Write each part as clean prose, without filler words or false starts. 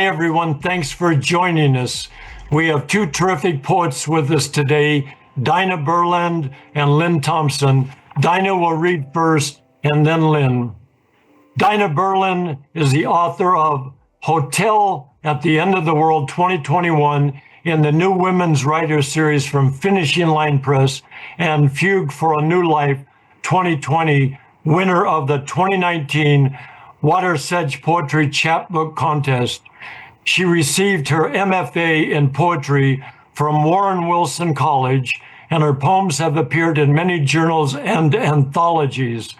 Hi, everyone. Thanks for joining us. We have two terrific poets with us today, Dinah Berland and Lynne Thompson. Dinah will read first, and then Lynne. Dinah Berland is the author of Hotel at the End of the World 2021 in the New Women's Writers Series from Finishing Line Press, and Fugue for a New Life 2020, winner of the 2019 Watersedge Poetry Chapbook Contest. She received her MFA in poetry from Warren Wilson College, and her poems have appeared in many journals and anthologies.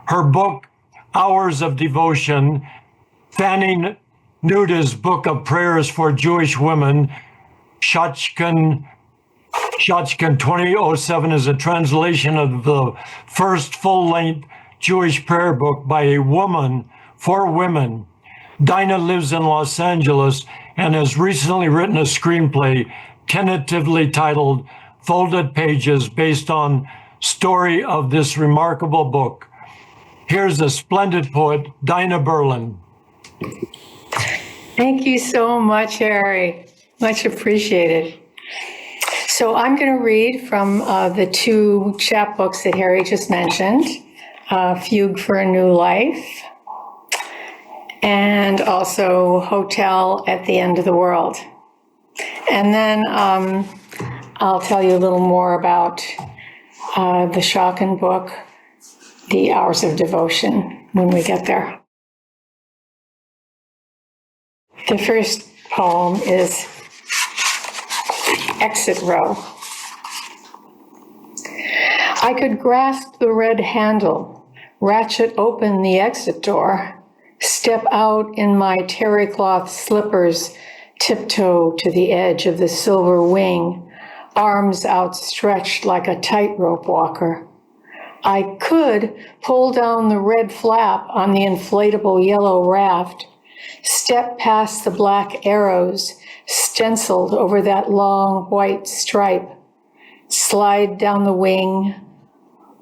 Her book, Hours of Devotion, Fanning Nuda's Book of Prayers for Jewish Women, Shotchkin 2007, is a translation of the first full-length Jewish prayer book by a woman for women. Dinah lives in Los Angeles and has recently written a screenplay tentatively titled Folded Pages, based on story of this remarkable book. Here's a splendid poet, Dinah Berland. Thank you so much, Harry. Much appreciated. So I'm going to read from the two chapbooks that Harry just mentioned, Fugue for a New Life, and also Hotel at the End of the World. And then I'll tell you a little more about the Schoffner book, The Hours of Devotion, when we get there. The first poem is Exit Row. I could grasp the red handle, ratchet open the exit door, step out in my terry cloth slippers, tiptoe to the edge of the silver wing, arms outstretched like a tightrope walker. I could pull down the red flap on the inflatable yellow raft, step past the black arrows stenciled over that long white stripe, slide down the wing,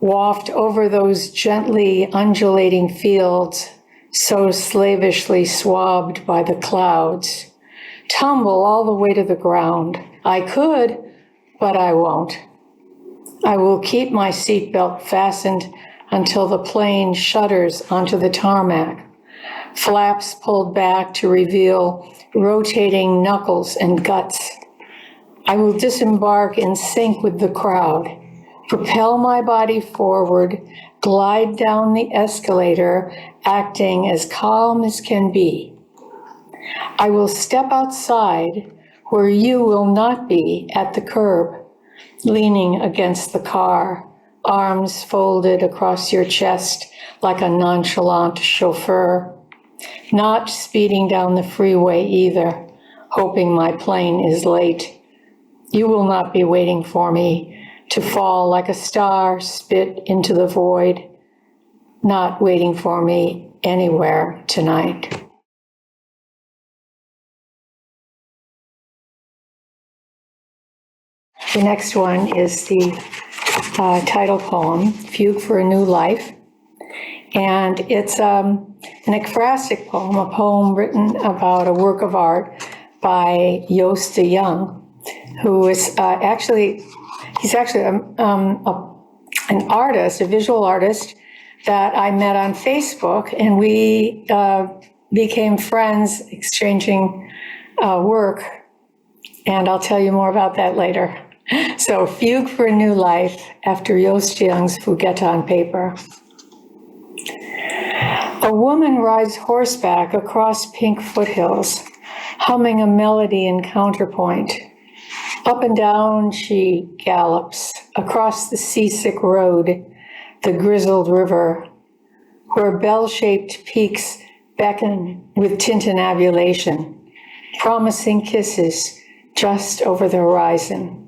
waft over those gently undulating fields, so slavishly swabbed by the clouds, tumble all the way to the ground. I could, but I won't. I will keep my seatbelt fastened until the plane shudders onto the tarmac, flaps pulled back to reveal rotating knuckles and guts. I will disembark in sync with the crowd, propel my body forward, glide down the escalator, acting as calm as can be. I will step outside where you will not be at the curb, leaning against the car, arms folded across your chest like a nonchalant chauffeur, not speeding down the freeway either, hoping my plane is late. You will not be waiting for me to fall like a star spit into the void, not waiting for me anywhere tonight. The next one is the title poem, Fugue for a New Life. And it's an ekphrastic poem, a poem written about a work of art by Joost de Jong, who is he's actually an artist, a visual artist that I met on Facebook, and we became friends, exchanging work, and I'll tell you more about that later. So, Fugue for a New Life, after Joost de Jong's Fuguetta on paper. A woman rides horseback across pink foothills, humming a melody in counterpoint. Up and down she gallops, across the seasick road, the grizzled river, where bell-shaped peaks beckon with tintinnabulation, promising kisses just over the horizon.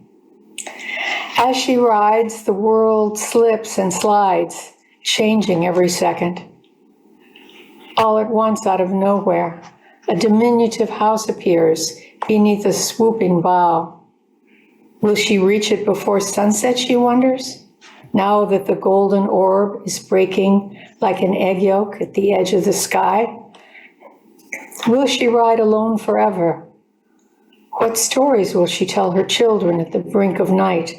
As she rides, the world slips and slides, changing every second. All at once, out of nowhere, a diminutive house appears beneath a swooping bough. Will she reach it before sunset, she wonders, now that the golden orb is breaking like an egg yolk at the edge of the sky? Will she ride alone forever? What stories will she tell her children at the brink of night,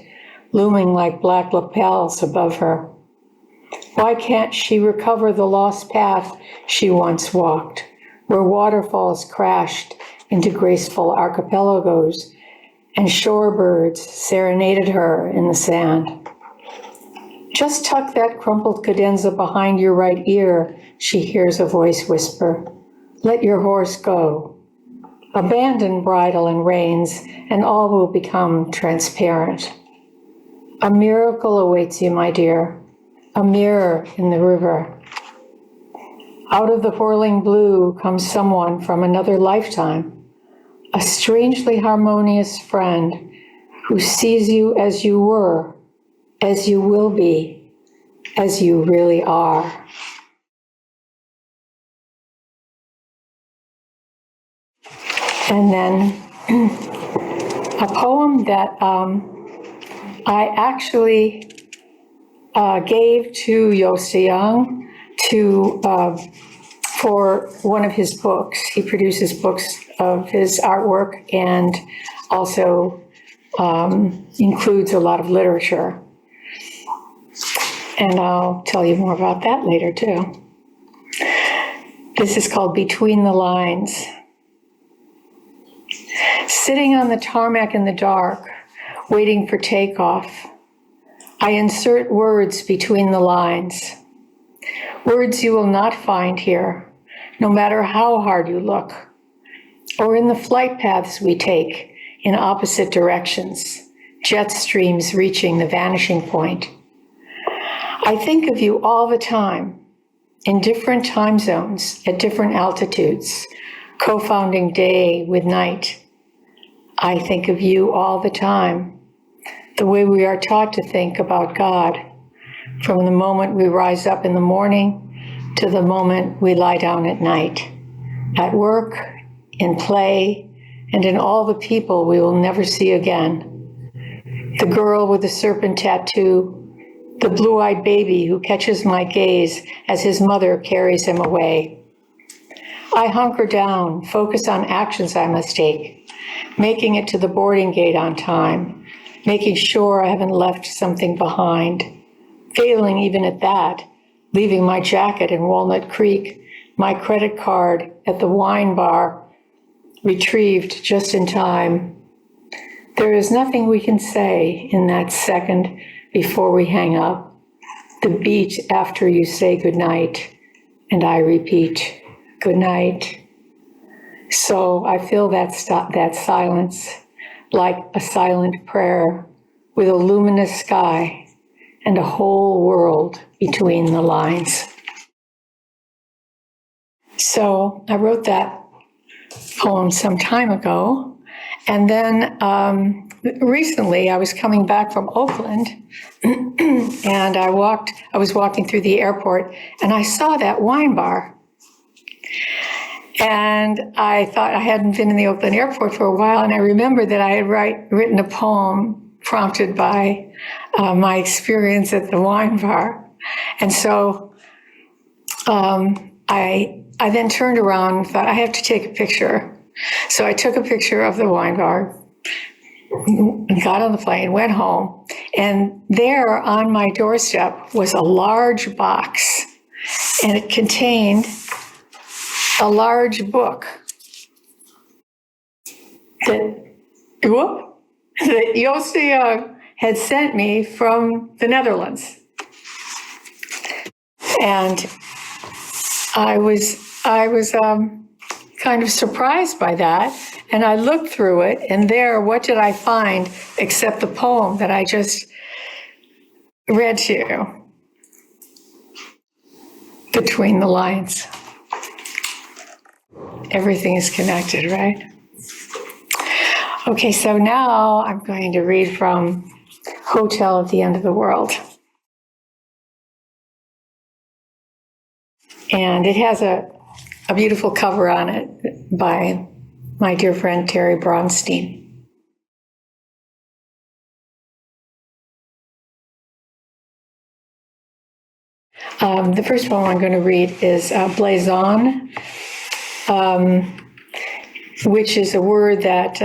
looming like black lapels above her? Why can't she recover the lost path she once walked, where waterfalls crashed into graceful archipelagos and shorebirds serenaded her in the sand? Just tuck that crumpled cadenza behind your right ear, she hears a voice whisper. Let your horse go. Abandon bridle and reins, and all will become transparent. A miracle awaits you, my dear, a mirror in the river. Out of the whirling blue comes someone from another lifetime, a strangely harmonious friend who sees you as you were, as you will be, as you really are. And then a poem that I actually gave to Young for one of his books. He produces books of his artwork and also includes a lot of literature. And I'll tell you more about that later too. This is called Between the Lines. Sitting on the tarmac in the dark, waiting for takeoff, I insert words between the lines. Words you will not find here, no matter how hard you look, or in the flight paths we take in opposite directions, jet streams reaching the vanishing point. I think of you all the time, in different time zones, at different altitudes, co-founding day with night. I think of you all the time, the way we are taught to think about God, from the moment we rise up in the morning to the moment we lie down at night, at work, in play, and in all the people we will never see again. The girl with the serpent tattoo, the blue-eyed baby who catches my gaze as his mother carries him away. I hunker down, focus on actions I must take, making it to the boarding gate on time, making sure I haven't left something behind, failing even at that, leaving my jacket in Walnut Creek, my credit card at the wine bar, retrieved just in time. There is nothing we can say in that second before we hang up, the beat after you say goodnight, and I repeat, good night. So I feel that silence like a silent prayer with a luminous sky and a whole world between the lines. So I wrote that poem some time ago. And then recently I was coming back from Oakland and I was walking through the airport and I saw that wine bar. And I thought I hadn't been in the Oakland airport for a while, and I remembered that I had written a poem prompted by my experience at the wine bar. And so I then turned around and thought, I have to take a picture. So I took a picture of the wine bar, got on the plane, went home, and there on my doorstep was a large box, and it contained a large book that Jody had sent me from the Netherlands. And I was kind of surprised by that. And I looked through it, and there, what did I find except the poem that I just read to you? Between the lines. Everything is connected, right? Okay, so now I'm going to read from Hotel at the End of the World. And it has a beautiful cover on it by my dear friend Terry Bronstein. The first poem I'm going to read is Blazon. which is a word that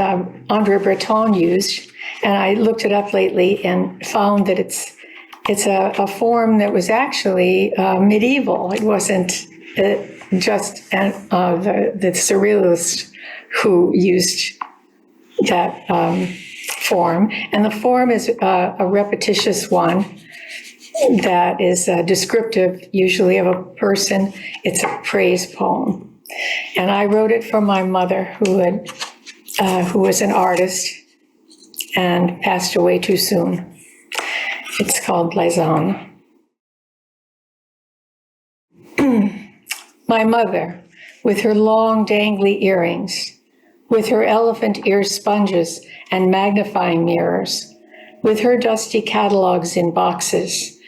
Andre Breton used. And I looked it up lately and found that it's a form that was actually medieval. It wasn't just the Surrealists who used that form. And the form is a repetitious one that is descriptive, usually, of a person. It's a praise poem. And I wrote it for my mother, who was an artist and passed away too soon. It's called Blazon. My mother, with her long dangly earrings, with her elephant ear sponges and magnifying mirrors, with her dusty catalogs in boxes,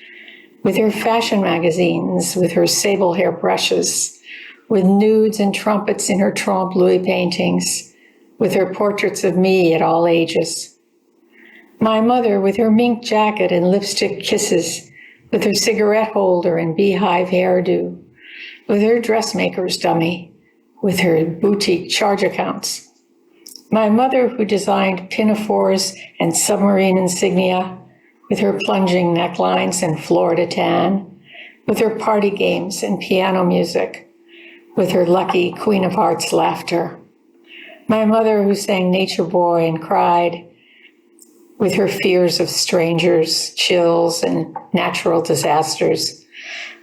with her fashion magazines, with her sable hair brushes, with nudes and trumpets in her trompe l'oeil paintings, with her portraits of me at all ages. My mother, with her mink jacket and lipstick kisses, with her cigarette holder and beehive hairdo, with her dressmaker's dummy, with her boutique charge accounts. My mother, who designed pinafores and submarine insignia, with her plunging necklines and Florida tan, with her party games and piano music, with her lucky Queen of Hearts laughter. My mother, who sang Nature Boy and cried, with her fears of strangers, chills, and natural disasters.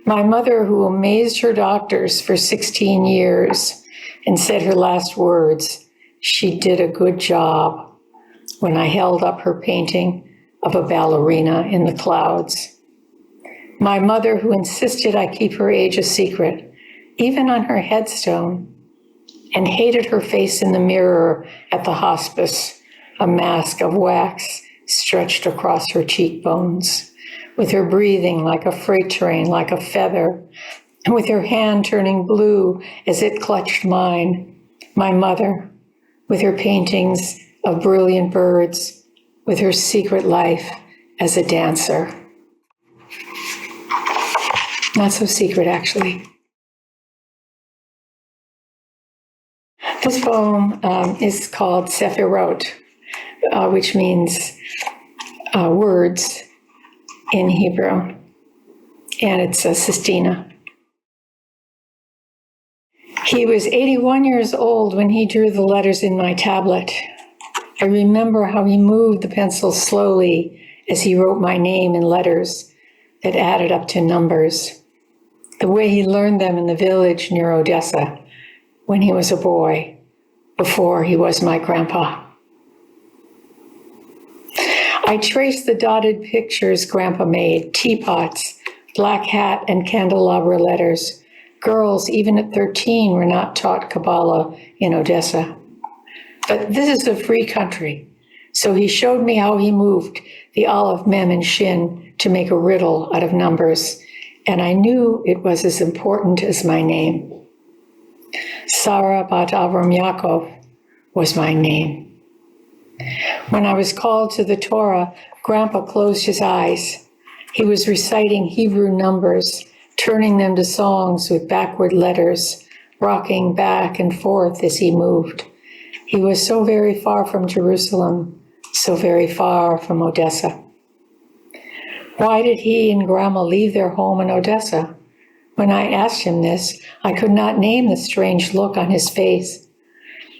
My mother, who amazed her doctors for 16 years and said her last words, "She did a good job," when I held up her painting of a ballerina in the clouds. My mother, who insisted I keep her age a secret, even on her headstone, and hated her face in the mirror at the hospice, a mask of wax stretched across her cheekbones, with her breathing like a freight train, like a feather, and with her hand turning blue as it clutched mine. My mother, with her paintings of brilliant birds, with her secret life as a dancer. Not so secret, actually. This poem is called Sephirot, which means words in Hebrew, and it's a sestina. He was 81 years old when he drew the letters in my tablet. I remember how he moved the pencil slowly as he wrote my name in letters that added up to numbers, the way he learned them in the village near Odessa when he was a boy, before he was my grandpa. I traced the dotted pictures Grandpa made, teapots, black hat, and candelabra letters. Girls, even at 13, were not taught Kabbalah in Odessa. But this is a free country, so he showed me how he moved the Aleph, Mem, and Shin to make a riddle out of numbers, and I knew it was as important as my name. Sarah Bat Avram Yaakov was my name. When I was called to the Torah, Grandpa closed his eyes. He was reciting Hebrew numbers, turning them to songs with backward letters, rocking back and forth as he moved. He was so very far from Jerusalem, so very far from Odessa. Why did he and Grandma leave their home in Odessa? When I asked him this, I could not name the strange look on his face.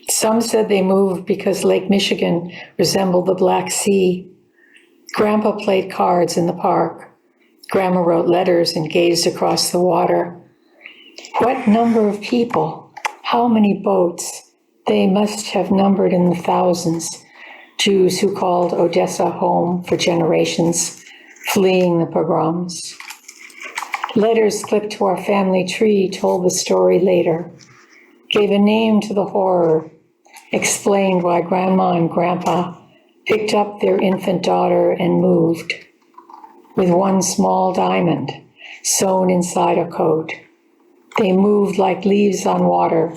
Some said they moved because Lake Michigan resembled the Black Sea. Grandpa played cards in the park. Grandma wrote letters and gazed across the water. What number of people? How many boats? They must have numbered in the thousands. Jews who called Odessa home for generations, fleeing the pogroms. Letters clipped to our family tree told the story later, gave a name to the horror, explained why Grandma and Grandpa picked up their infant daughter and moved, with one small diamond sewn inside a coat. They moved like leaves on water,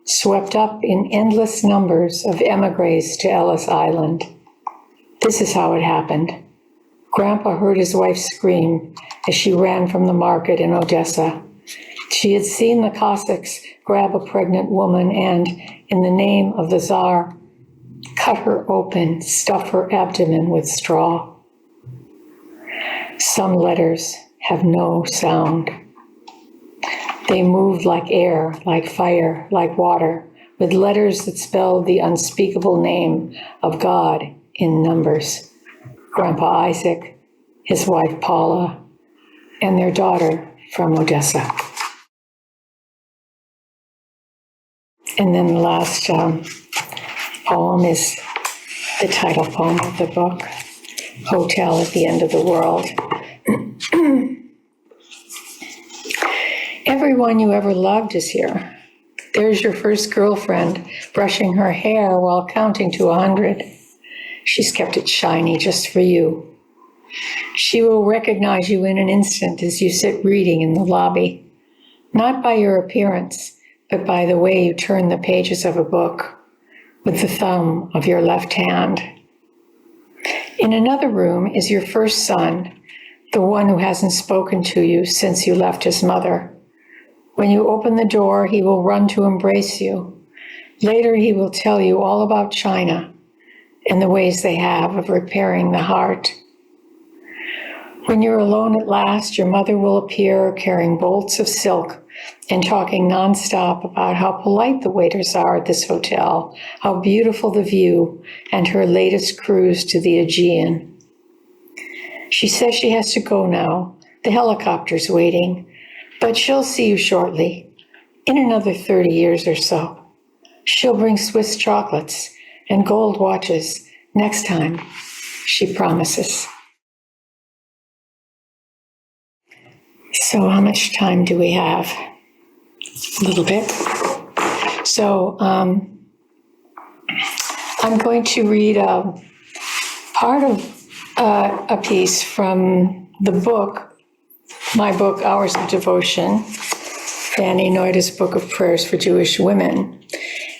swept up in endless numbers of emigres to Ellis Island. This is how it happened. Grandpa heard his wife scream as she ran from the market in Odessa. She had seen the Cossacks grab a pregnant woman and, in the name of the Tsar, cut her open, stuff her abdomen with straw. Some letters have no sound. They moved like air, like fire, like water, with letters that spelled the unspeakable name of God in numbers. Grandpa Isaac, his wife Paula, and their daughter from Odessa. And then the last poem is the title poem of the book, Hotel at the End of the World. Everyone you ever loved is here. There's your first girlfriend brushing her hair while counting to 100. She's kept it shiny just for you. She will recognize you in an instant as you sit reading in the lobby, not by your appearance, but by the way you turn the pages of a book with the thumb of your left hand. In another room is your first son, the one who hasn't spoken to you since you left his mother. When you open the door, he will run to embrace you. Later, he will tell you all about China and the ways they have of repairing the heart. When you're alone at last, your mother will appear carrying bolts of silk and talking nonstop about how polite the waiters are at this hotel, how beautiful the view, and her latest cruise to the Aegean. She says she has to go now. The helicopter's waiting, but she'll see you shortly, in another 30 years or so. She'll bring Swiss chocolates and gold watches next time, she promises. So how much time do we have? A little bit. So I'm going to read part of a piece from the book, my book, Hours of Devotion, Fanny Neuda's Book of Prayers for Jewish Women.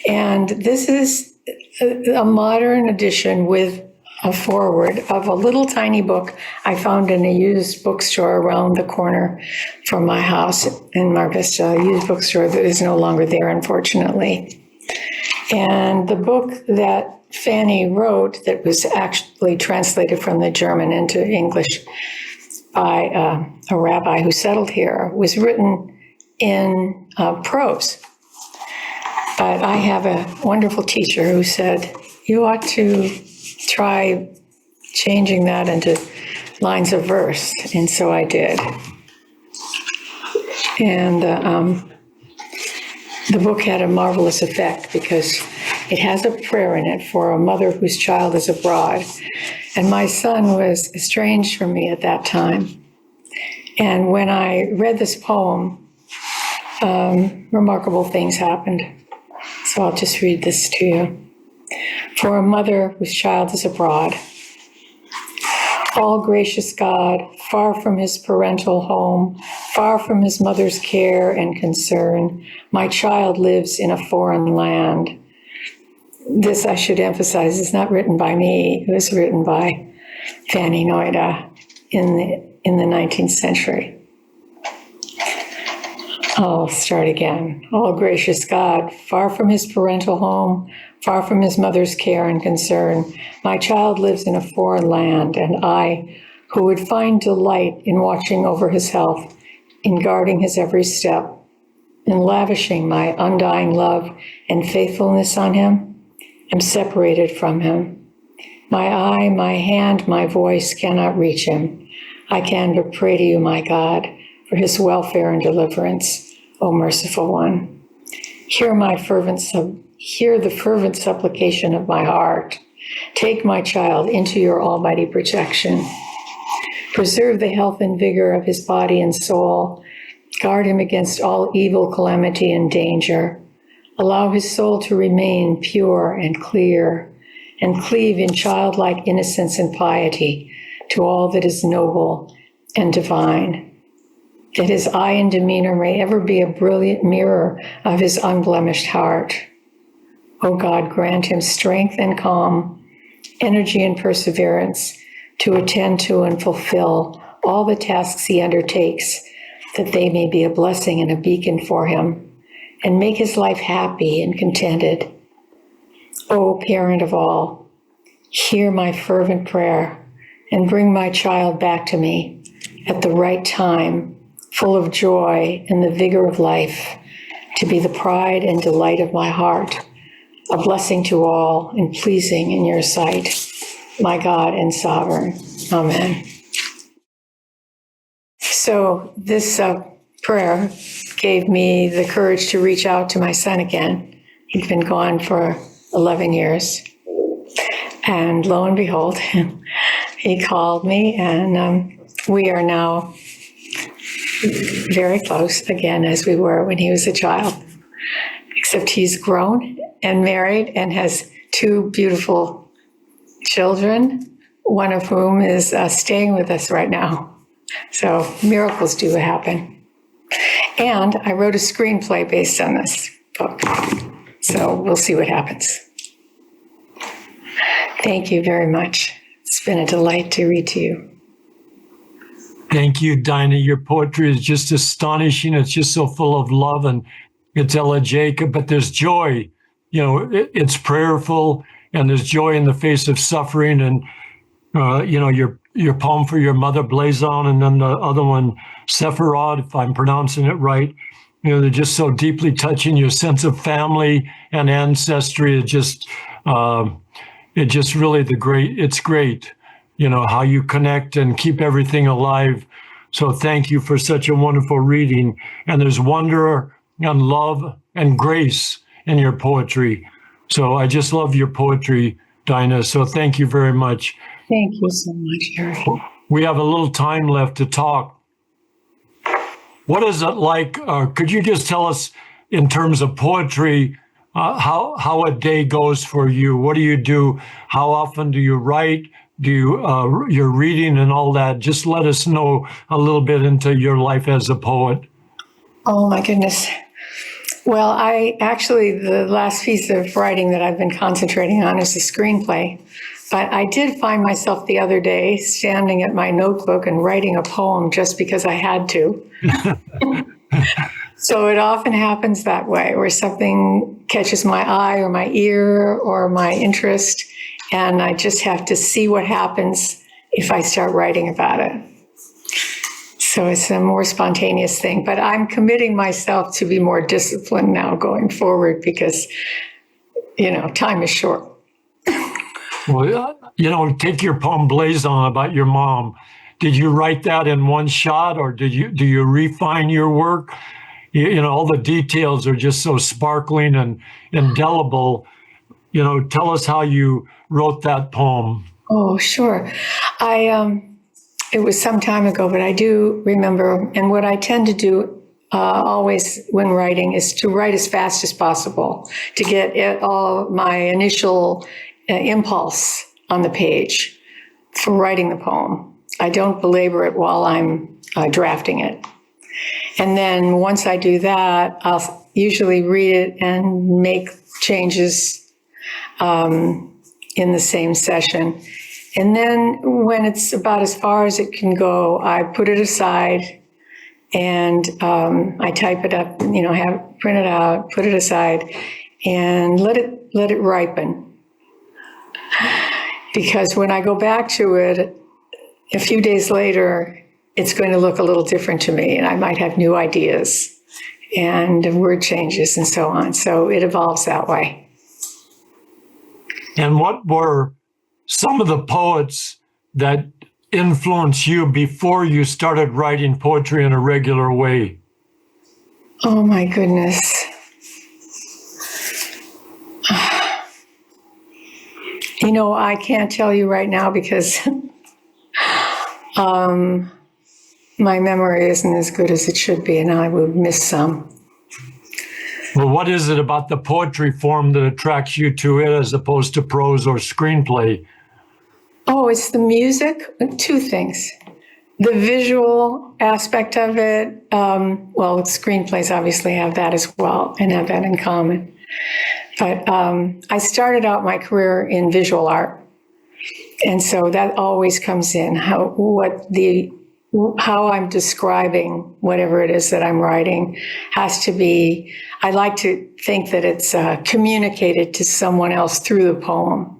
And this is a modern edition with a foreword of a little tiny book I found in a used bookstore around the corner from my house in Mar Vista, a used bookstore that is no longer there, unfortunately. And the book that Fanny wrote, that was actually translated from the German into English by a rabbi who settled here, was written in prose. But I have a wonderful teacher who said, you ought to try changing that into lines of verse. And so I did. And the book had a marvelous effect because it has a prayer in it for a mother whose child is abroad. And my son was estranged from me at that time. And when I read this poem, remarkable things happened. So I'll just read this to you. For a mother whose child is abroad. All gracious God, far from his parental home, far from his mother's care and concern, my child lives in a foreign land. This, I should emphasize, is not written by me. It was written by Fanny Neuda in the 19th century. I'll start again. All gracious God, far from his parental home, far from his mother's care and concern, my child lives in a foreign land, and I, who would find delight in watching over his health, in guarding his every step, in lavishing my undying love and faithfulness on him, am separated from him. My eye, my hand, my voice cannot reach him. I can but pray to you, my God, for his welfare and deliverance, O merciful one. Hear the fervent supplication of my heart. Take my child into your almighty protection. Preserve the health and vigor of his body and soul. Guard him against all evil, calamity, and danger. Allow his soul to remain pure and clear, and cleave in childlike innocence and piety to all that is noble and divine. That his eye and demeanor may ever be a brilliant mirror of his unblemished heart. O God, grant him strength and calm, energy and perseverance to attend to and fulfill all the tasks he undertakes, that they may be a blessing and a beacon for him, and make his life happy and contented. O parent of all, hear my fervent prayer and bring my child back to me at the right time, full of joy and the vigor of life, to be the pride and delight of my heart, a blessing to all and pleasing in your sight, my God and sovereign. Amen. So this prayer gave me the courage to reach out to my son again. He'd been gone for 11 years. And lo and behold, he called me, and we are now very close again as we were when he was a child, except he's grown and married and has two beautiful children, one of whom is staying with us right now. So miracles do happen. And I wrote a screenplay based on this book. So we'll see what happens. Thank you very much. It's been a delight to read to you. Thank you, Dinah. Your poetry is just astonishing. It's just so full of love, and it's elegiac, but there's joy. You know, it's prayerful, and there's joy in the face of suffering. And, your poem for your mother, Blazon, and then the other one, Sephiroth, if I'm pronouncing it right. You know, they're just so deeply touching. Your sense of family and ancestry is just, really it's great, you know, how you connect and keep everything alive. So thank you for such a wonderful reading. And there's wonder and love and grace in your poetry. So I just love your poetry, Dinah. So thank you very much. Thank you so much, Eric. We have a little time left to talk. What is it like? Could you just tell us, in terms of poetry, how a day goes for you? What do you do? How often do you write? Do you your reading and all that? Just let us know a little bit into your life as a poet. Oh my goodness. Well, the last piece of writing that I've been concentrating on is a screenplay. But I did find myself the other day standing at my notebook and writing a poem just because I had to. So it often happens that way, where something catches my eye or my ear or my interest, and I just have to see what happens if I start writing about it. So it's a more spontaneous thing, but I'm committing myself to be more disciplined now going forward because, time is short. Well, take your poem Blazon about your mom. Did you write that in one shot, or do you refine your work? All the details are just so sparkling and indelible. Tell us how you wrote that poem. Oh, sure. It was some time ago, but I do remember, and what I tend to do always when writing is to write as fast as possible to get all my initial impulse on the page for writing the poem. I don't belabor it while I'm drafting it. And then once I do that, I'll usually read it and make changes in the same session. And then when it's about as far as it can go, I put it aside and I type it up, print it out, put it aside, and let it ripen. Because when I go back to it a few days later, it's going to look a little different to me, and I might have new ideas and word changes and so on. So it evolves that way. And what were some of the poets that influenced you before you started writing poetry in a regular way? Oh my goodness. I can't tell you right now because my memory isn't as good as it should be, and I would miss some. Well, what is it about the poetry form that attracts you to it as opposed to prose or screenplay? Oh, it's the music. Two things. The visual aspect of it. Screenplays obviously have that as well and have that in common. But I started out my career in visual art. And so that always comes in, what the how I'm describing whatever it is that I'm writing has to be, I like to think that it's communicated to someone else through the poem.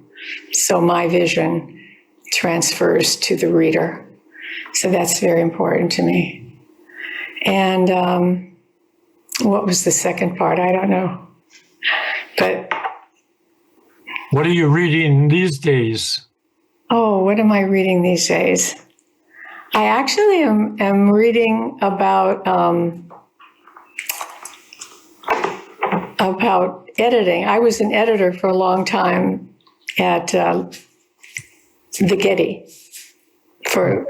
So my vision transfers to the reader. So that's very important to me. And what was the second part? I don't know. But what are you reading these days? Oh, what am I reading these days? I actually am reading about editing. I was an editor for a long time at the Getty for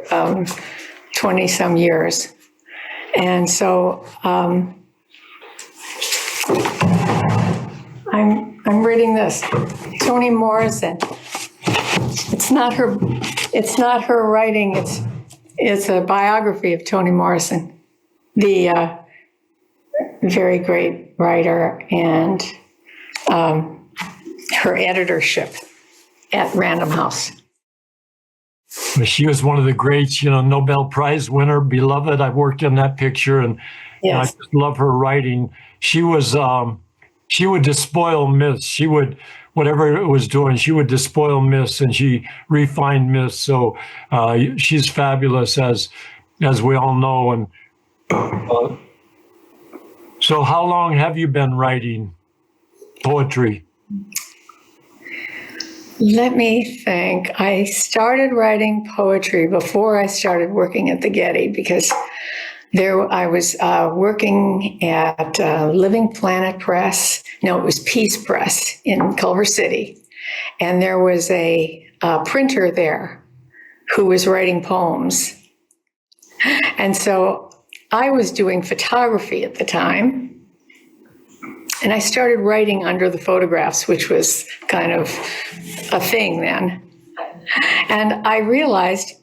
20 some years. And so I'm reading this. Toni Morrison. It's not her writing. It's a biography of Toni Morrison, the very great writer, and her editorship at Random House. She was one of the greats, Nobel Prize winner, beloved. I worked in that picture, and I just love her writing. She would despoil myths. She would, whatever it was doing, she would despoil myths, and she refined myths. So she's fabulous, as we all know. And so how long have you been writing poetry? Let me think. I started writing poetry before I started working at the Getty, because I was working at Living Planet Press. No, it was Peace Press in Culver City. And there was a printer there who was writing poems. And so I was doing photography at the time. And I started writing under the photographs, which was kind of a thing then. And I realized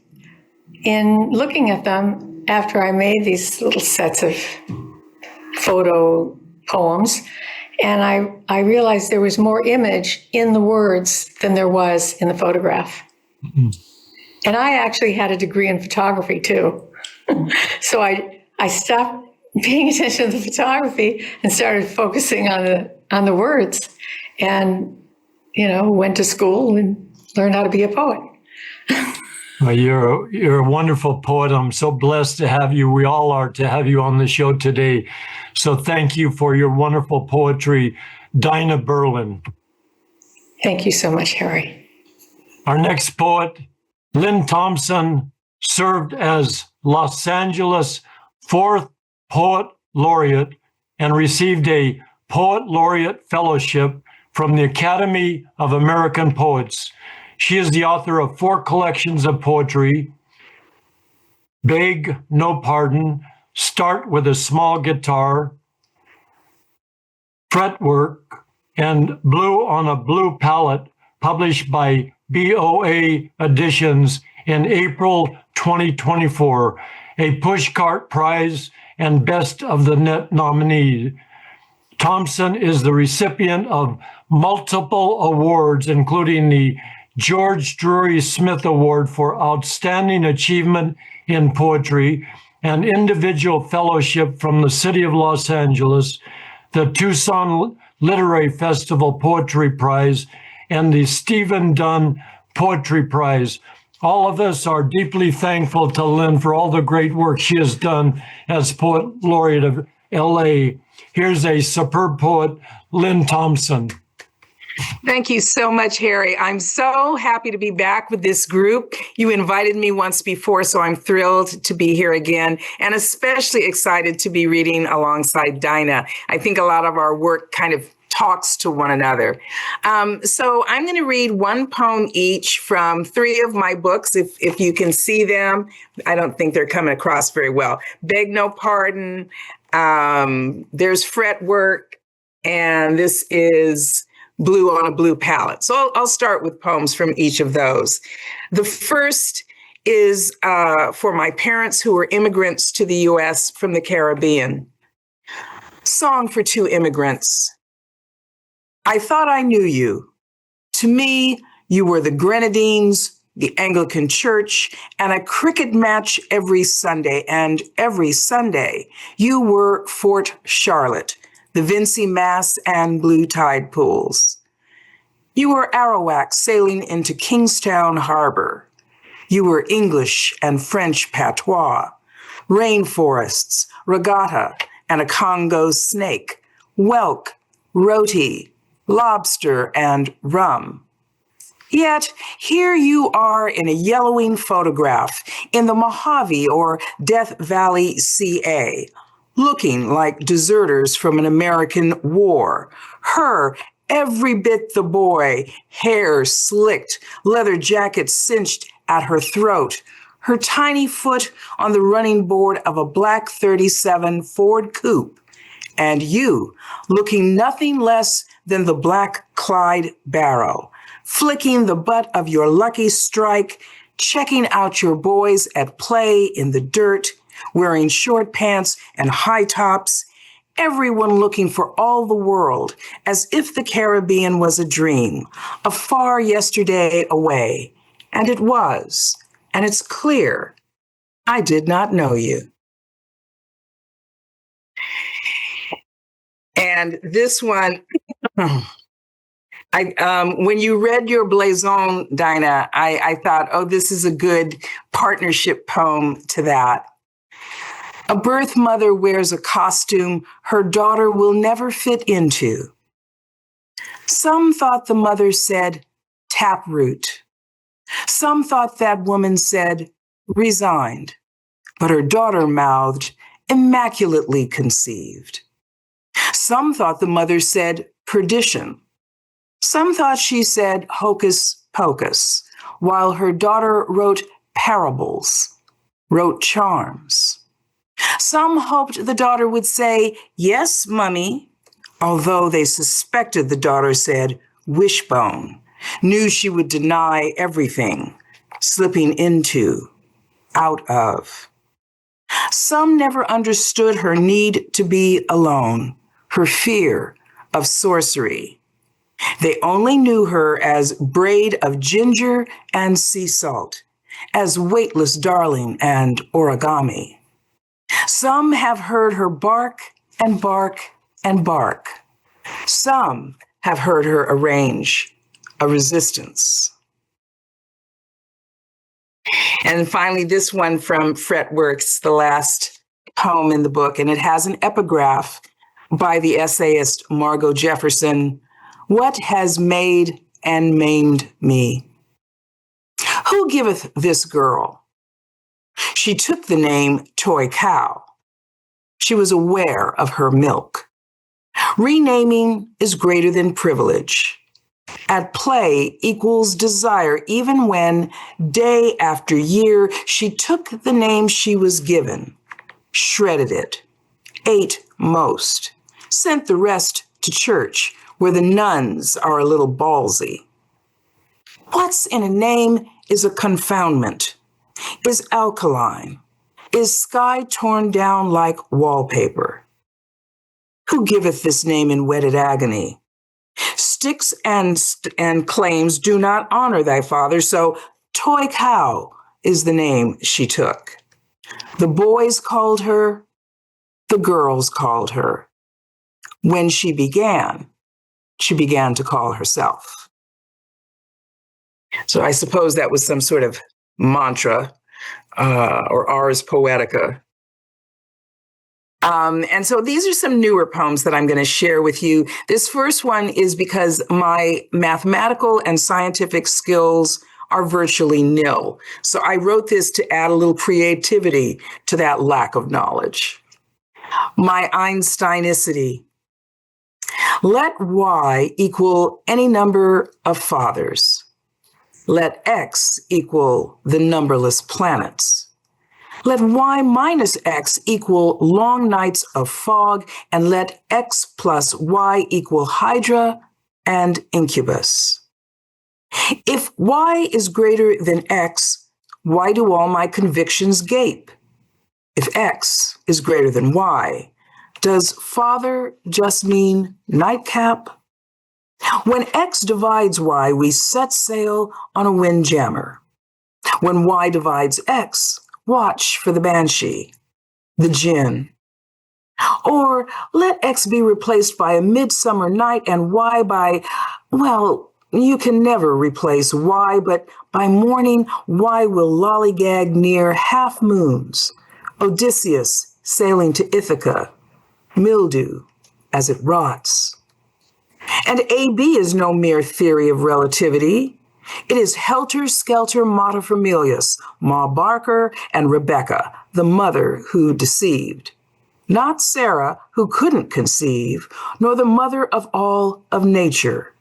in looking at them, after I made these little sets of photo poems, and I realized there was more image in the words than there was in the photograph. Mm-hmm. And I actually had a degree in photography too. So I stopped paying attention to the photography and started focusing on the words, and went to school and learned how to be a poet. Well, you're a wonderful poet. I'm so blessed to have you. We all are, to have you on the show today. So thank you for your wonderful poetry, Dinah Berland. Thank you so much, Harry. Our next poet, Lynne Thompson, served as Los Angeles 4th Poet Laureate and received a Poet Laureate Fellowship from the Academy of American Poets. She is the author of 4 collections of poetry: Beg No Pardon, Start with a Small Guitar, Fretwork, and Blue on a Blue Palette, published by BOA Editions in April 2024, a Pushcart Prize and Best of the Net nominee. Thompson is the recipient of multiple awards, including the George Drury Smith Award for Outstanding Achievement in Poetry, an individual fellowship from the City of Los Angeles, the Tucson Literary Festival Poetry Prize, and the Stephen Dunn Poetry Prize. All of us are deeply thankful to Lynne for all the great work she has done as Poet Laureate of LA. Here's a superb poet, Lynne Thompson. Thank you so much, Harry. I'm so happy to be back with this group. You invited me once before, so I'm thrilled to be here again, and especially excited to be reading alongside Dinah. I think a lot of our work kind of talks to one another. So I'm going to read one poem each from 3 of my books, if you can see them. I don't think they're coming across very well. Beg No Pardon, there's Fretwork, and this is Blue on a Blue Palette. So I'll start with poems from each of those. The first is for my parents who were immigrants to the U.S. from the Caribbean. Song for 2 immigrants. I thought I knew you. To me, you were the grenadines, the Anglican Church, and a cricket match every Sunday. And every Sunday, you were Fort Charlotte, the Vincy Mass and Blue Tide pools. You were Arawak sailing into Kingstown Harbor. You were English and French patois, rainforests, regatta, and a Congo snake, whelk, roti, lobster, and rum. Yet here you are in a yellowing photograph in the Mojave or Death Valley, CA, looking like deserters from an American war. Her, every bit the boy, hair slicked, leather jacket cinched at her throat, her tiny foot on the running board of a black 37 Ford coupe, and you looking nothing less than the black Clyde Barrow, flicking the butt of your Lucky Strike, checking out your boys at play in the dirt, wearing short pants and high tops, everyone looking for all the world as if the Caribbean was a dream, a far yesterday away. And it was, and it's clear, I did not know you. And this one, when you read your blazon, Dinah, I thought, oh, this is a good partnership poem to that. A birth mother wears a costume her daughter will never fit into. Some thought the mother said, taproot. Some thought that woman said, resigned. But her daughter mouthed, immaculately conceived. Some thought the mother said, perdition. Some thought she said, hocus pocus, while her daughter wrote parables, wrote charms. Some hoped the daughter would say, yes, mummy, although they suspected the daughter said, wishbone, knew she would deny everything, slipping into, out of. Some never understood her need to be alone, her fear of sorcery. They only knew her as braid of ginger and sea salt, as weightless darling and origami. Some have heard her bark and bark and bark. Some have heard her arrange a resistance. And finally, this one from Fretworks, the last poem in the book, and it has an epigraph by the essayist Margot Jefferson. What has made and maimed me? Who giveth this girl? She took the name Toy Cow. She was aware of her milk. Renaming is greater than privilege. At play equals desire, even when, day after year, she took the name she was given, shredded it, ate most, sent the rest to church, where the nuns are a little ballsy. What's in a name is a confoundment, is alkaline, is sky torn down like wallpaper. Who giveth this name in wedded agony? Sticks and claims do not honor thy father, so Toy Cow is the name she took. The boys called her, the girls called her. When she began to call herself. So I suppose that was some sort of mantra or ars poetica. And so these are some newer poems that I'm going to share with you. This first one is because my mathematical and scientific skills are virtually nil. So I wrote this to add a little creativity to that lack of knowledge. My Einsteinicity. Let Y equal any number of fathers. Let X equal the numberless planets. Let Y minus X equal long nights of fog, and let X plus Y equal Hydra and incubus. If Y is greater than X, why do all my convictions gape? If X is greater than Y, does father just mean nightcap? When X divides Y, we set sail on a windjammer. When Y divides X, watch for the banshee, the jinn. Or let X be replaced by a midsummer night and Y by, well, you can never replace Y, but by morning, Y will lollygag near half moons. Odysseus sailing to Ithaca, mildew as it rots. And AB is no mere theory of relativity. It is helter-skelter materfamilias, Ma Barker and Rebecca, the mother who deceived. Not Sarah, who couldn't conceive, nor the mother of all of nature,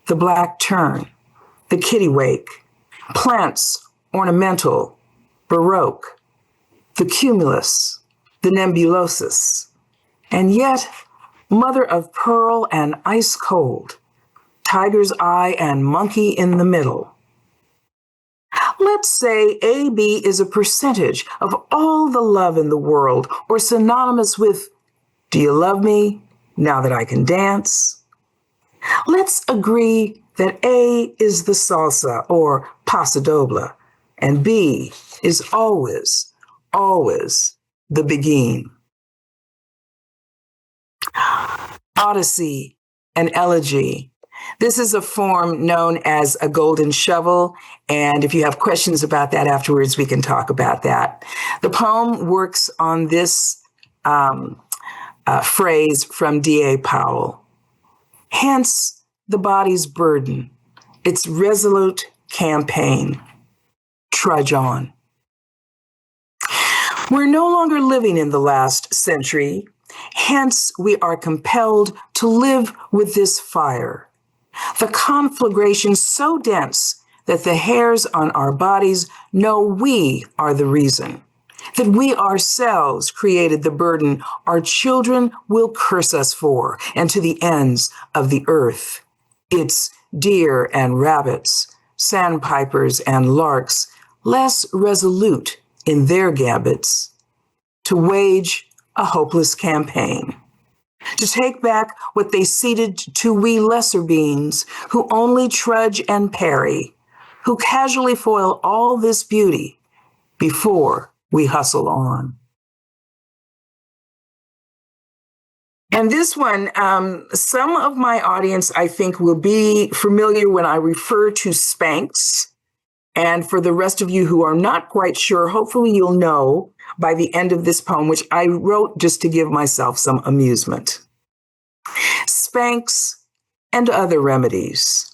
the black tern, the kittiwake, plants, ornamental, baroque, the cumulus, the nebulosus, and yet mother of pearl and ice cold, tiger's eye and monkey in the middle. Let's say AB is a percentage of all the love in the world, or synonymous with, do you love me now that I can dance? Let's agree that A is the salsa or paso doble, and B is always, always the begin. Odyssey and elegy. This is a form known as a golden shovel, and if you have questions about that afterwards, we can talk about that. The poem works on this phrase from D.A. Powell. Hence the body's burden, its resolute campaign. Trudge on. We're no longer living in the last century, hence we are compelled to live with this fire. The conflagration so dense that the hairs on our bodies know we are the reason, that we ourselves created the burden our children will curse us for, and to the ends of the earth. It's deer and rabbits, sandpipers and larks, less resolute in their gambits, to wage a hopeless campaign. To take back what they ceded to we lesser beings who only trudge and parry, who casually foil all this beauty before we hustle on. And this one, some of my audience, I think, will be familiar when I refer to Spanx. And for the rest of you who are not quite sure, hopefully you'll know by the end of this poem, which I wrote just to give myself some amusement. Spanx and other remedies.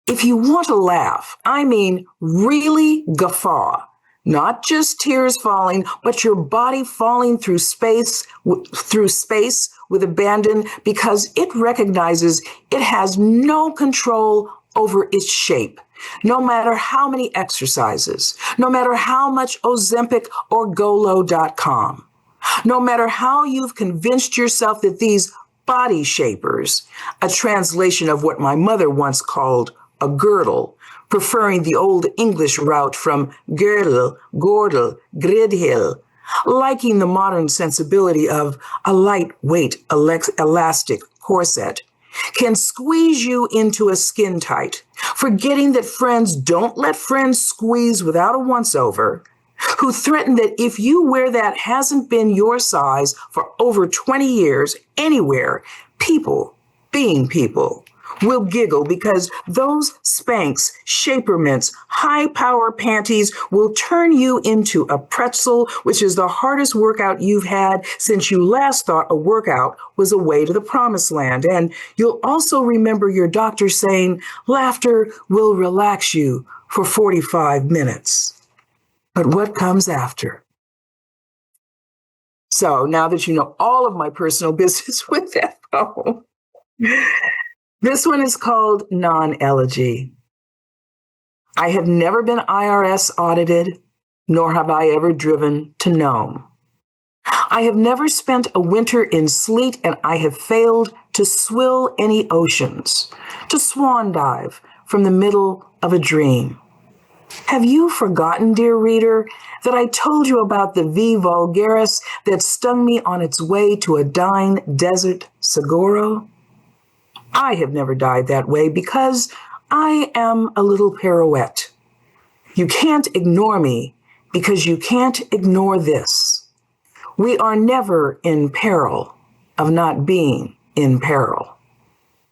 If you want to laugh, I mean really guffaw, not just tears falling, but your body falling through space with abandon because it recognizes it has no control over its shape. No matter how many exercises, no matter how much Ozempic or Golo.com, no matter how you've convinced yourself that these body shapers, a translation of what my mother once called a girdle, preferring the old English route from girdle, gordel, gridhill, liking the modern sensibility of a lightweight elastic corset, can squeeze you into a skin tight, forgetting that friends don't let friends squeeze without a once-over, who threaten that if you wear that hasn't been your size for over 20 years anywhere, people, being people, will giggle because those Spanx, Shapermints, high-power panties will turn you into a pretzel, which is the hardest workout you've had since you last thought a workout was a way to the promised land. And you'll also remember your doctor saying, laughter will relax you for 45 minutes. But what comes after? So now that you know all of my personal business with that poem, this one is called Non-Elegy. I have never been IRS audited, nor have I ever driven to Nome. I have never spent a winter in sleet, and I have failed to swill any oceans, to swan dive from the middle of a dream. Have you forgotten, dear reader, that I told you about the V. vulgaris that stung me on its way to a dying desert Seguro? I have never died that way because I am a little pirouette. You can't ignore me because you can't ignore this. We are never in peril of not being in peril.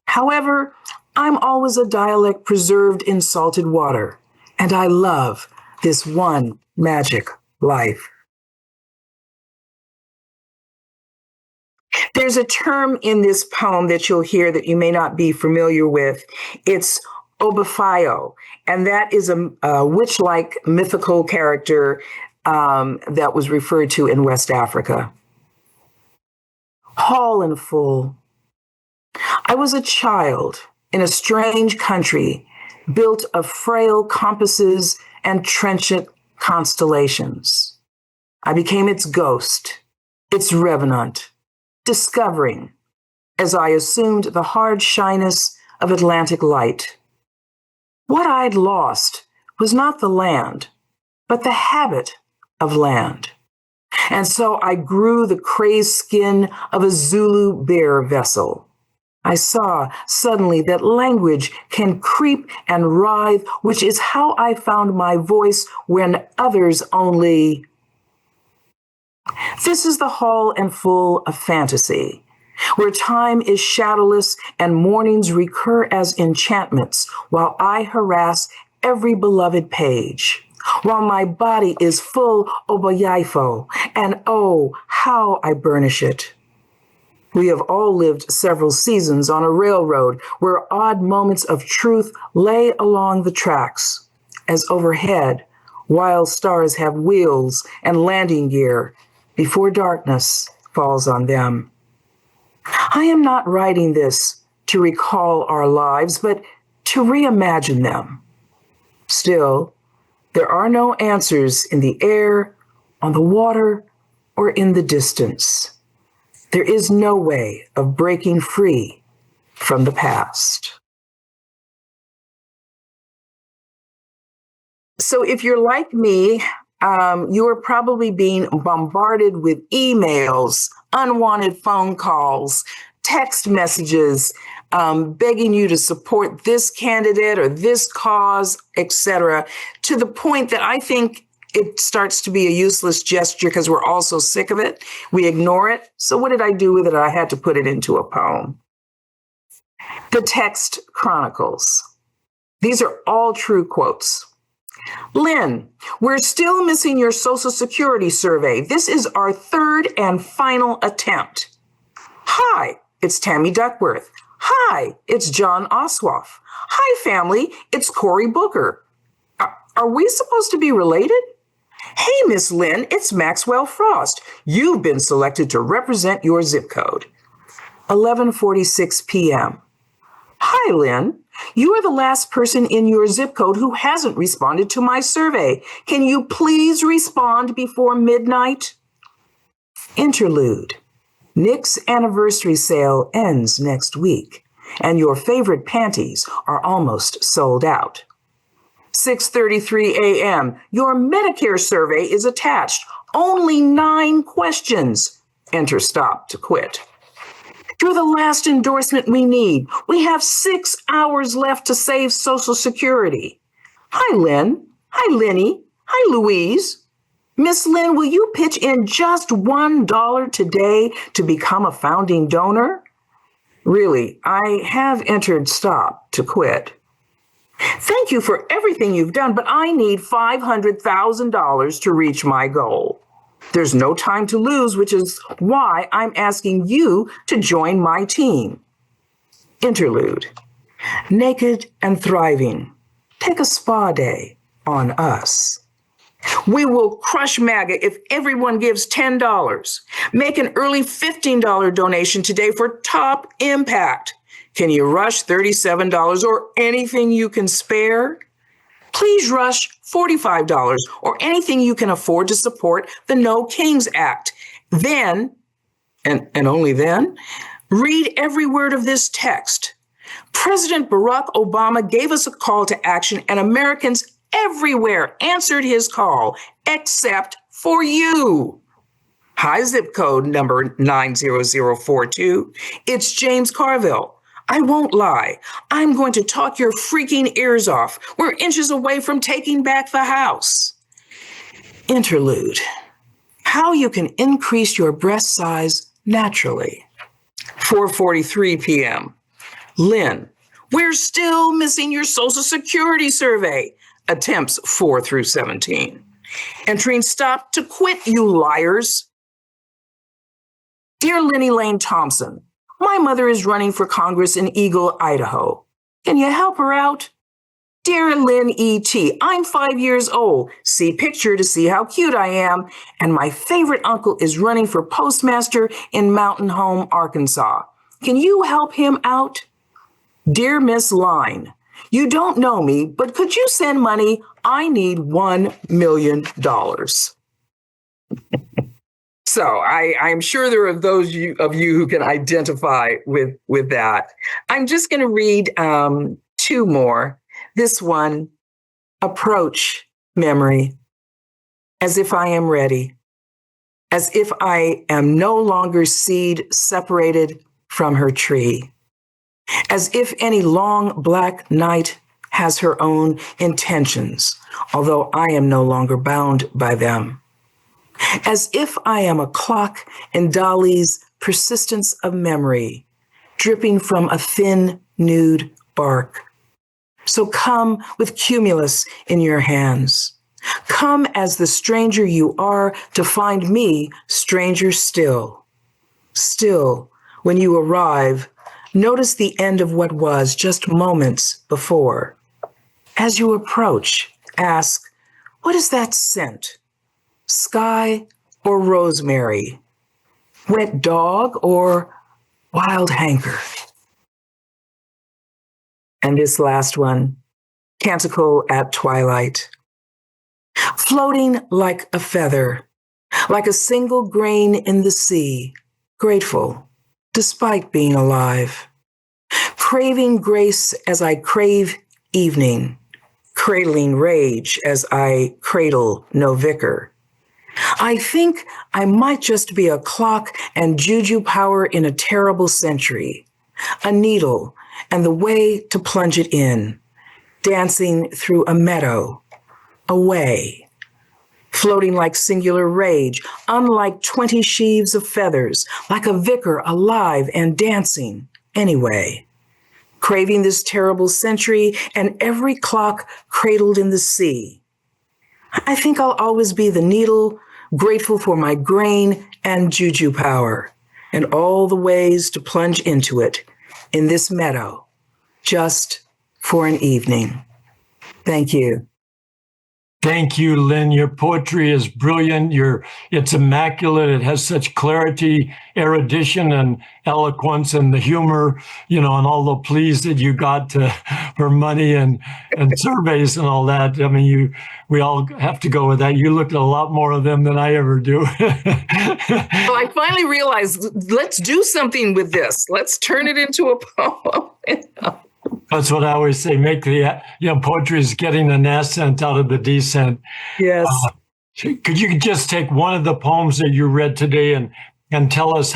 However, I'm always a dialect preserved in salted water, and I love this one magic life. There's a term in this poem that you'll hear that you may not be familiar with. It's Obafayo, and that is a witch-like mythical character that was referred to in West Africa. Whole and full. I was a child in a strange country built of frail compasses and trenchant constellations. I became its ghost, its revenant, discovering, as I assumed the hard shyness of Atlantic light. What I'd lost was not the land, but the habit of land. And so I grew the crazed skin of a Zulu bear vessel. I saw suddenly that language can creep and writhe, which is how I found my voice when others only. This is the whole and full of fantasy, where time is shadowless and mornings recur as enchantments, while I harass every beloved page, while my body is full oboyaifo, and oh, how I burnish it. We have all lived several seasons on a railroad where odd moments of truth lay along the tracks, as overhead, wild stars have wheels and landing gear before darkness falls on them. I am not writing this to recall our lives, but to reimagine them. Still, there are no answers in the air, on the water, or in the distance. There is no way of breaking free from the past. So if you're like me, you are probably being bombarded with emails, unwanted phone calls, text messages, begging you to support this candidate or this cause, etc., to the point that I think it starts to be a useless gesture because we're all so sick of it. We ignore it. So what did I do with it? I had to put it into a poem. The text chronicles. These are all true quotes. Lynn, we're still missing your Social Security survey. This is our third and final attempt. Hi, it's Tammy Duckworth. Hi, it's John Ossoff. Hi, family, it's Cory Booker. Are we supposed to be related? Hey, Miss Lynn, it's Maxwell Frost. You've been selected to represent your zip code. 11:46 p.m. Hi, Lynn. You are the last person in your zip code who hasn't responded to my survey. Can you please respond before midnight? Interlude. Nick's anniversary sale ends next week, and your favorite panties are almost sold out. 6:33 a.m. Your Medicare survey is attached. Only 9 questions. Enter stop to quit. You're the last endorsement we need. We have 6 hours left to save Social Security. Hi, Lynn. Hi, Lenny. Hi, Louise. Miss Lynn, will you pitch in just $1 today to become a founding donor? Really, I have entered stop to quit. Thank you for everything you've done, but I need $500,000 to reach my goal. There's no time to lose, which is why I'm asking you to join my team. Interlude. Naked and thriving. Take a spa day on us. We will crush MAGA if everyone gives $10. Make an early $15 donation today for top impact. Can you rush $37 or anything you can spare? Please rush $45 or anything you can afford to support the No Kings Act. Then, and only then, read every word of this text. President Barack Obama gave us a call to action, and Americans everywhere answered his call, except for you. Hi, zip code number 90042. It's James Carville. I won't lie. I'm going to talk your freaking ears off. We're inches away from taking back the house. Interlude. How you can increase your breast size naturally. 4:43 p.m. Lynn, we're still missing your Social Security survey. Attempts 4 through 17. Entering stop to quit, you liars. Dear Lynne Thompson, my mother is running for Congress in Eagle, Idaho. Can you help her out? Dear Lynn E.T., I'm 5 years old. See picture to see how cute I am. And my favorite uncle is running for postmaster in Mountain Home, Arkansas. Can you help him out? Dear Miss Line, you don't know me, but could you send money? I need $1 million. So I'm sure there are those of you who can identify with that. I'm just going to read 2 more. This one, approach memory, as if I am ready, as if I am no longer seed separated from her tree, as if any long black night has her own intentions, although I am no longer bound by them, as if I am a clock in Dali's persistence of memory, dripping from a thin, nude bark. So come with cumulus in your hands. Come as the stranger you are to find me stranger still. Still, when you arrive, notice the end of what was just moments before. As you approach, ask, what is that scent? Sky or rosemary? Wet dog or wild hanker? And this last one, canticle at twilight. Floating like a feather, like a single grain in the sea, grateful, despite being alive. Craving grace as I crave evening, cradling rage as I cradle no vicar. I think I might just be a clock and juju power in a terrible century, a needle and the way to plunge it in, dancing through a meadow, away, floating like singular rage, unlike 20 sheaves of feathers, like a vicar alive and dancing anyway, craving this terrible century and every clock cradled in the sea. I think I'll always be the needle, grateful for my grain and juju power, and all the ways to plunge into it in this meadow, just for an evening. Thank you. Thank you, Lynn. Your poetry is brilliant. It's immaculate. It has such clarity, erudition, and eloquence, and the humor, and all the pleas that you got for money and surveys and all that. I mean, we all have to go with that. You looked at a lot more of them than I ever do. Well, I finally realized, let's do something with this. Let's turn it into a poem. That's what I always say. Make poetry is getting an ascent out of the descent. Yes. Could you just take one of the poems that you read today and tell us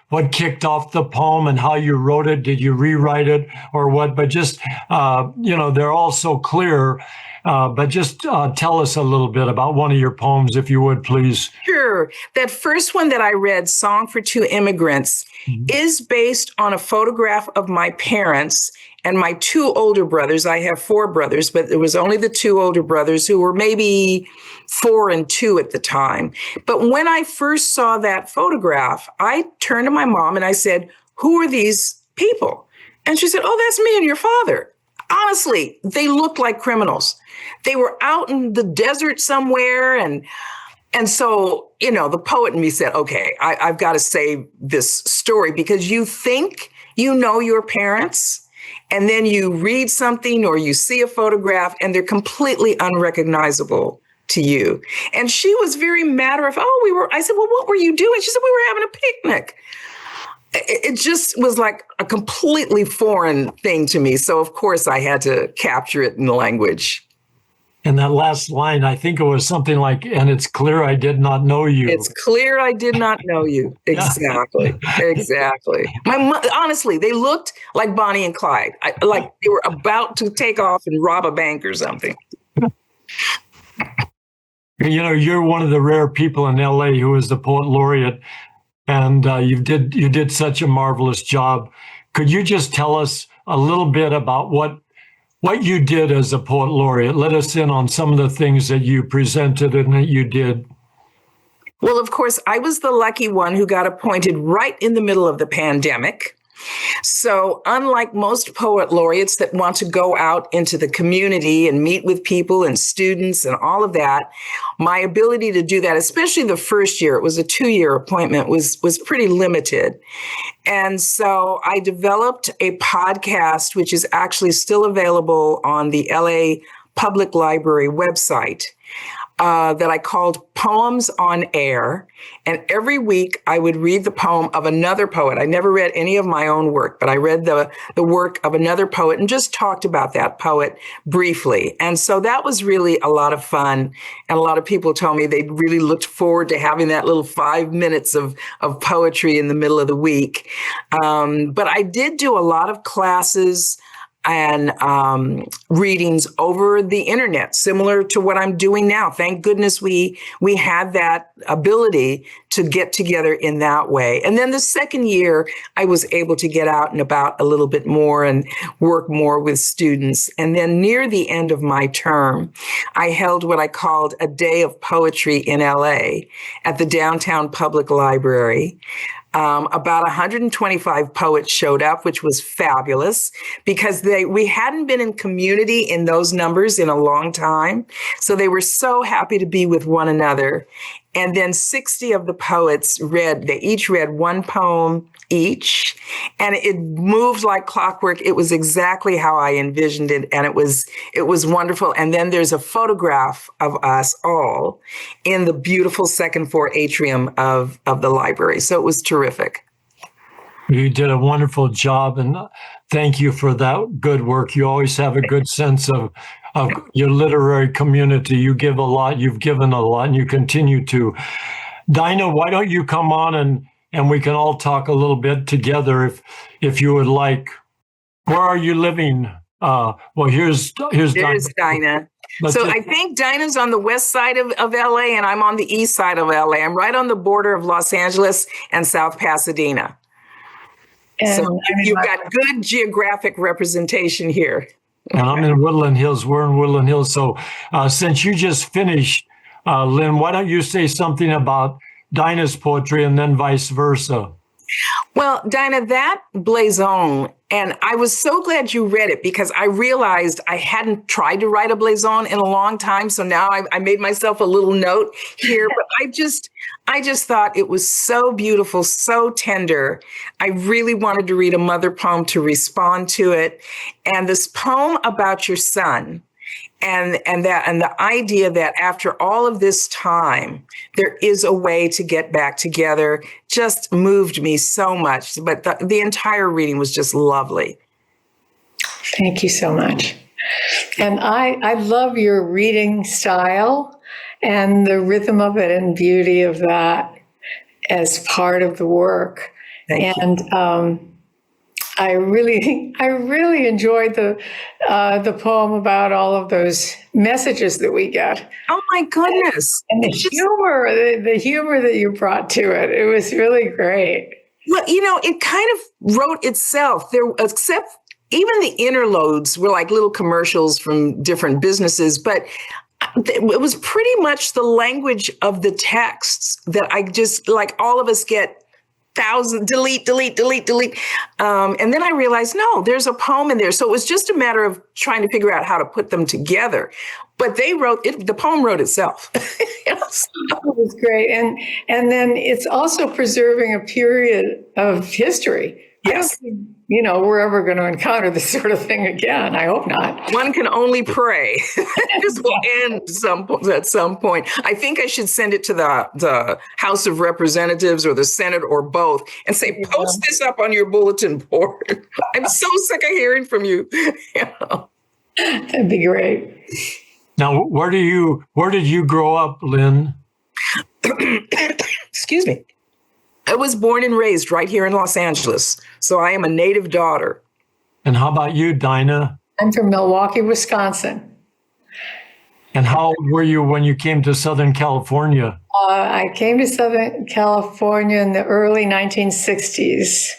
what kicked off the poem and how you wrote it? Did you rewrite it or what? But just, they're all so clear. But just tell us a little bit about one of your poems, if you would, please. Sure. That first one that I read, Song for Two Immigrants, is based on a photograph of my parents and my 2 older brothers. I have 4 brothers, but it was only the 2 older brothers who were maybe 4 and 2 at the time. But when I first saw that photograph, I turned to my mom and I said, who are these people? And she said, oh, that's me and your father. Honestly, they looked like criminals. They were out in the desert somewhere. And so, the poet in me said, okay, I've got to say this story, because you think you know your parents, and then you read something or you see a photograph and they're completely unrecognizable to you. And she was very matter of, I said, well, what were you doing? She said, we were having a picnic. It just was like a completely foreign thing to me. So of course I had to capture it in language. And that last line, I think it was something like, and it's clear I did not know you. It's clear I did not know you. Exactly. Exactly. Honestly, they looked like Bonnie and Clyde, like they were about to take off and rob a bank or something. You know, you're one of the rare people in LA who is the poet laureate, and you did such a marvelous job. Could you just tell us a little bit about what you did as a poet laureate? Let us in on some of the things that you presented and that you did. Well, of course, I was the lucky one who got appointed right in the middle of the pandemic. So unlike most poet laureates that want to go out into the community and meet with people and students and all of that, my ability to do that, especially the first year, it was a 2-year appointment, was pretty limited. And so I developed a podcast, which is actually still available on the LA Public Library website. That I called Poems on Air. And every week I would read the poem of another poet. I never read any of my own work, but I read the work of another poet and just talked about that poet briefly. And so that was really a lot of fun. And a lot of people told me they really looked forward to having that little 5 minutes of poetry in the middle of the week. But I did do a lot of classes and readings over the internet, similar to what I'm doing now. Thank goodness we had that ability to get together in that way. And then the second year, I was able to get out and about a little bit more and work more with students. And then near the end of my term, I held what I called a day of poetry in LA at the Downtown Public Library. About 125 poets showed up, which was fabulous because we hadn't been in community in those numbers in a long time. So they were so happy to be with one another. And then 60 of the poets they each read one poem each, and it moved like clockwork. It was exactly how I envisioned it, and it was wonderful. And then there's a photograph of us all in the beautiful second floor atrium of the library. So it was terrific. You did a wonderful job, and thank you for that good work. You always have a good sense of your literary community. You give a lot, you've given a lot, and you continue to. Dinah, why don't you come on and we can all talk a little bit together if you would like. Where are you living? Well, here's Dinah. So I think Dinah's on the west side of LA and I'm on the east side of LA. I'm right on the border of Los Angeles and South Pasadena. And so you've got good geographic representation here. And I'm in Woodland Hills. We're in Woodland Hills. So since you just finished, Lynn, why don't you say something about Dinah's poetry and then vice versa? Well, Dinah, that blazon, and I was so glad you read it because I realized I hadn't tried to write a blazon in a long time. So now I made myself a little note here, but I just thought it was so beautiful, so tender. I really wanted to read a mother poem to respond to it. And this poem about your son, and the idea that after all of this time, there is a way to get back together just moved me so much. But the entire reading was just lovely. Thank you so much. And I love your reading style and the rhythm of it and beauty of that as part of the work. Thank you. I really enjoyed the poem about all of those messages that we get. Oh my goodness! And the humor that you brought to it. It was really great. Well, it kind of wrote itself. Except even the interludes were like little commercials from different businesses, but it was pretty much the language of the texts that I just, like, all of us get. Delete. And then I realized, no, there's a poem in there. So it was just a matter of trying to figure out how to put them together. But the poem wrote itself. Yes. It was great. And then it's also preserving a period of history. Yes. I don't think, we're ever going to encounter this sort of thing again. I hope not. One can only pray. This will end at some point. I think I should send it to the House of Representatives or the Senate or both and say, post this up on your bulletin board. I'm so sick of hearing from you. That'd be great. Now, where did you grow up, Lynn? Excuse me. I was born and raised right here in Los Angeles, so I am a native daughter. And how about you, Dinah? I'm from Milwaukee, Wisconsin. And how old were you when you came to Southern California? I came to Southern California in the early 1960s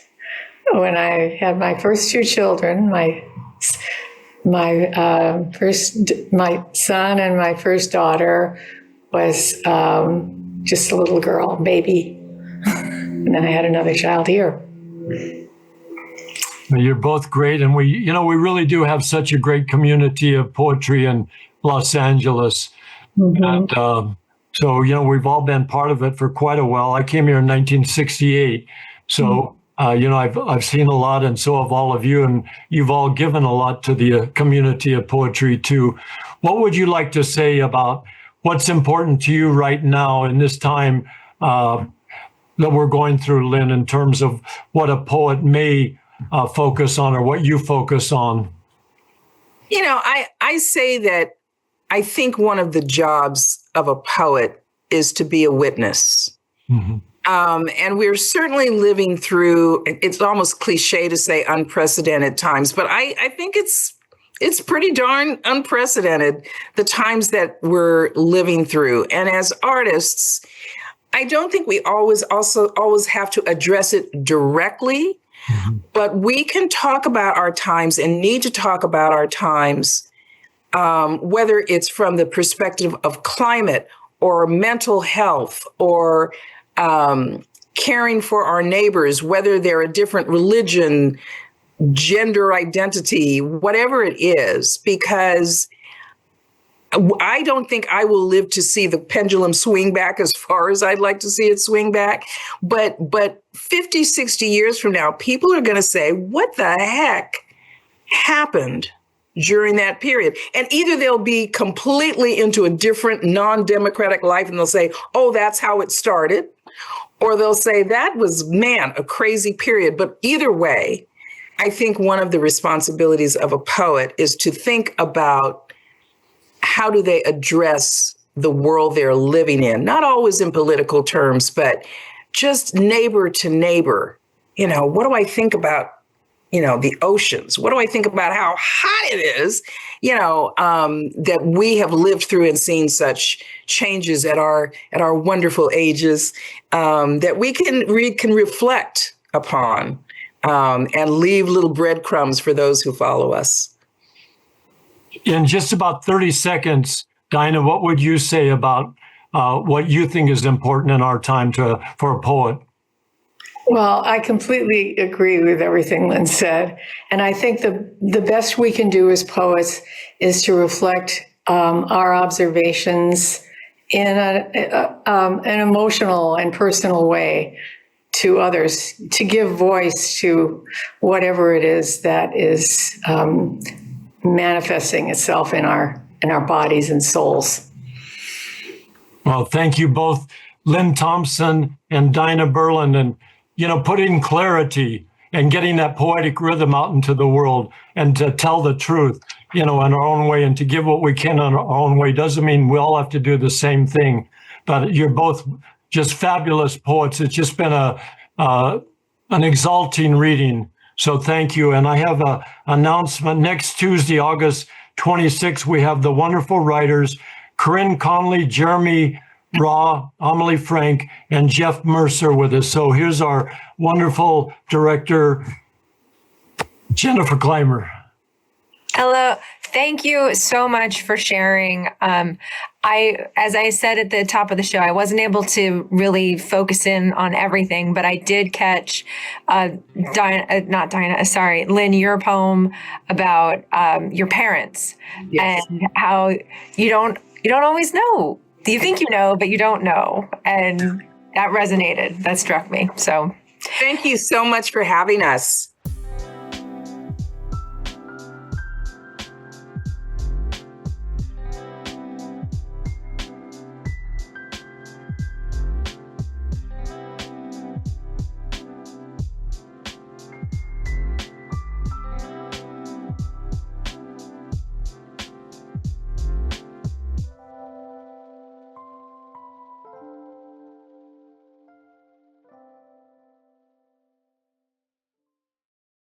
when I had my first two children, my son and my first daughter was just a little girl, baby. And then I had another child here. You're both great. And we really do have such a great community of poetry in Los Angeles. Mm-hmm. And so, we've all been part of it for quite a while. I came here in 1968. So, I've seen a lot, and so have all of you, and you've all given a lot to the community of poetry too. What would you like to say about what's important to you right now in this time that we're going through, Lynn, in terms of what a poet may focus on or what you focus on? I say that I think one of the jobs of a poet is to be a witness. Mm-hmm. And we're certainly living through, it's almost cliche to say unprecedented times, but I think it's pretty darn unprecedented, the times that we're living through. And as artists, I don't think we always have to address it directly, mm-hmm. but we can talk about our times and need to talk about our times, whether it's from the perspective of climate or mental health or caring for our neighbors, whether they're a different religion, gender identity, whatever it is, because I don't think I will live to see the pendulum swing back as far as I'd like to see it swing back. But 50, 60 years from now, people are going to say, what the heck happened during that period? And either they'll be completely into a different non-democratic life and they'll say, oh, that's how it started. Or they'll say that was, a crazy period. But either way, I think one of the responsibilities of a poet is to think about how do they address the world they're living in, not always in political terms, but just neighbor to neighbor. What do I think about, the oceans? What do I think about how hot it is, that we have lived through and seen such changes at our wonderful ages, that we can reflect upon and leave little breadcrumbs for those who follow us. In just about 30 seconds, Dinah, what would you say about what you think is important in our time for a poet? Well, I completely agree with everything Lynn said. And I think the best we can do as poets is to reflect our observations in an emotional and personal way to others, to give voice to whatever it is that is manifesting itself in our bodies and souls. Well, thank you both, Lynne Thompson and Dinah Berland, and putting clarity and getting that poetic rhythm out into the world and to tell the truth, in our own way, and to give what we can in our own way. Doesn't mean we all have to do the same thing, but you're both just fabulous poets. It's just been an exalting reading. So thank you. And I have an announcement. Next Tuesday, August 26th, we have the wonderful writers, Corinne Conley, Jeremy Raw, Amelie Frank, and Jeff Mercer with us. So here's our wonderful director, Jennifer Clymer. Hello. Thank you so much for sharing. As I said at the top of the show, I wasn't able to really focus in on everything, but I did catch Lynn, your poem about your parents. Yes. And how you don't always know. You think you know, but you don't know. And that resonated. That struck me. So thank you so much for having us.